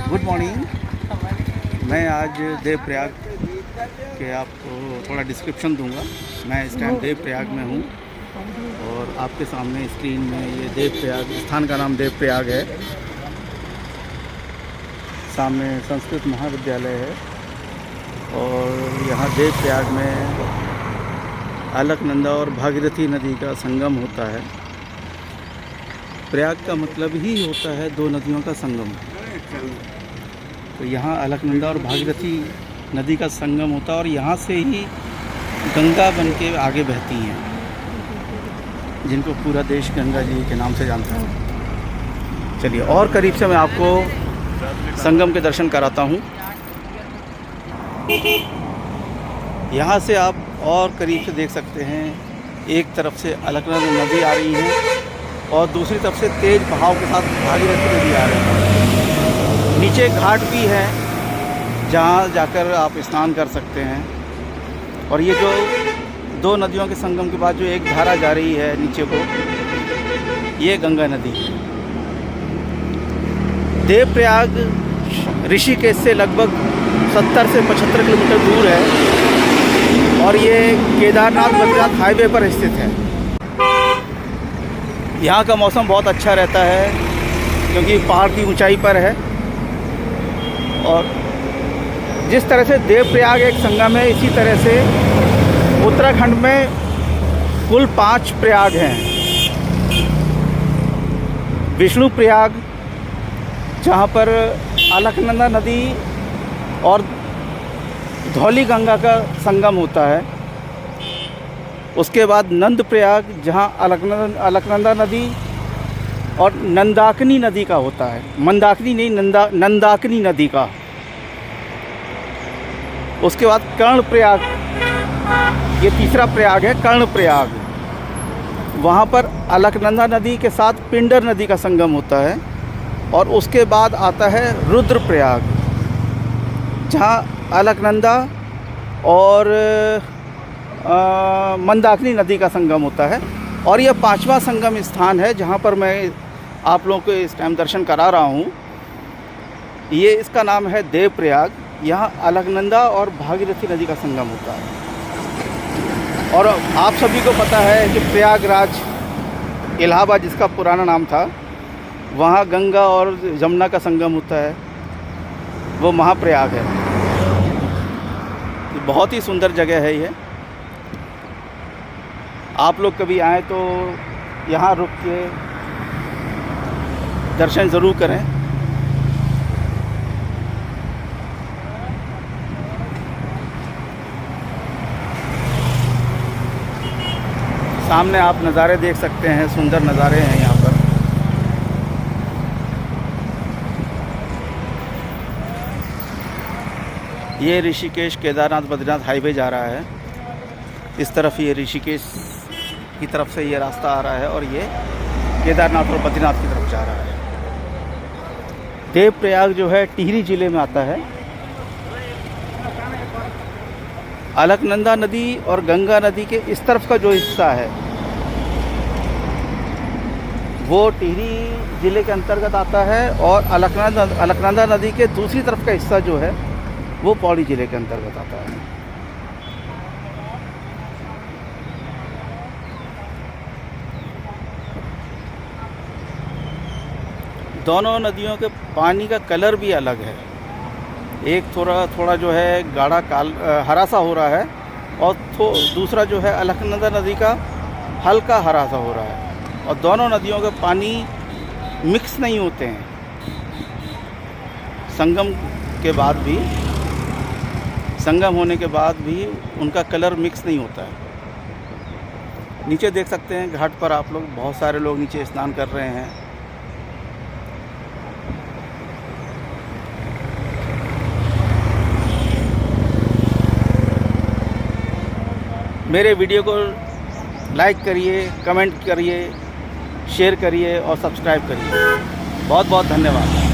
Good morning. मैं आज देवप्रयाग के आपको थोड़ा डिस्क्रिप्शन दूंगा। मैं इस टाइम देवप्रयाग में हूँ और आपके सामने स्क्रीन में ये देवप्रयाग स्थान का नाम देवप्रयाग है। सामने संस्कृत महाविद्यालय है और यहाँ देवप्रयाग में अलकनंदा और भागीरथी नदी का संगम होता है। प्रयाग का मतलब ही होता है दो नदियों का संगम। तो यहाँ अलकनंदा और भागीरथी नदी का संगम होता है और यहाँ से ही गंगा बन के आगे बहती हैं, जिनको पूरा देश गंगा जी के नाम से जानता है। चलिए और करीब से मैं आपको संगम के दर्शन कराता हूँ। यहाँ से आप और करीब से देख सकते हैं, एक तरफ से अलकनंदा नदी आ रही है और दूसरी तरफ से तेज़ बहाव के साथ भागीरथी नदी आ रही है। नीचे घाट भी है जहाँ जाकर आप स्नान कर सकते हैं। और ये जो दो नदियों के संगम के बाद जो एक धारा जा रही है नीचे को, ये गंगा नदी है। देवप्रयाग ऋषिकेश से लगभग 70 से 75 किलोमीटर दूर है और ये केदारनाथ बद्रीनाथ हाईवे पर स्थित है। यहाँ का मौसम बहुत अच्छा रहता है क्योंकि पहाड़ की ऊंचाई पर है। और जिस तरह से देवप्रयाग एक संगम है, इसी तरह से उत्तराखंड में कुल 5 प्रयाग हैं। विष्णु प्रयाग, जहाँ पर अलकनंदा नदी और धौली गंगा का संगम होता है। उसके बाद नंद प्रयाग, जहाँ अलकनंदा नदी और नंदाकिनी नदी का होता है। मंदाकिनी नहीं, नंदाकिनी नदी का। उसके बाद कर्ण प्रयाग, ये तीसरा प्रयाग है, कर्ण प्रयाग। वहाँ पर अलकनंदा नदी के साथ पिंडर नदी का संगम होता है। और उसके बाद आता है रुद्र प्रयाग, जहाँ अलकनंदा और मंदाकिनी नदी का संगम होता है। और यह 5वां संगम स्थान है जहाँ पर मैं आप लोगों को इस टाइम दर्शन करा रहा हूँ। ये इसका नाम है देवप्रयाग। यहाँ अलकनंदा और भागीरथी नदी का संगम होता है। और आप सभी को पता है कि प्रयागराज, इलाहाबाद जिसका पुराना नाम था, वहाँ गंगा और जमुना का संगम होता है, वो महाप्रयाग है। बहुत ही सुंदर जगह है ये। आप लोग कभी आएँ तो यहाँ रुक के दर्शन ज़रूर करें। सामने आप नज़ारे देख सकते हैं, सुंदर नज़ारे हैं यहाँ पर। ये ऋषिकेश केदारनाथ बद्रीनाथ हाईवे जा रहा है। इस तरफ ये ऋषिकेश की तरफ से ये रास्ता आ रहा है और ये केदारनाथ और बद्रीनाथ की तरफ जा रहा है। देवप्रयाग जो है टिहरी ज़िले में आता है। अलकनंदा नदी और गंगा नदी के इस तरफ का जो हिस्सा है वो टिहरी ज़िले के अंतर्गत आता है और अलकनंदा नदी के दूसरी तरफ का हिस्सा जो है वो पौड़ी ज़िले के अंतर्गत आता है। दोनों नदियों के पानी का कलर भी अलग है। एक थोड़ा जो है गाढ़ा हरा सा हो रहा है और दूसरा जो है अलकनंदा नदी का हल्का हरा सा हो रहा है। और दोनों नदियों के पानी मिक्स नहीं होते हैं। संगम होने के बाद भी उनका कलर मिक्स नहीं होता है। नीचे देख सकते हैं घाट पर आप लोग, बहुत सारे लोग नीचे स्नान कर रहे हैं। मेरे वीडियो को लाइक करिए, कमेंट करिए, शेयर करिए और सब्सक्राइब करिए। बहुत बहुत धन्यवाद।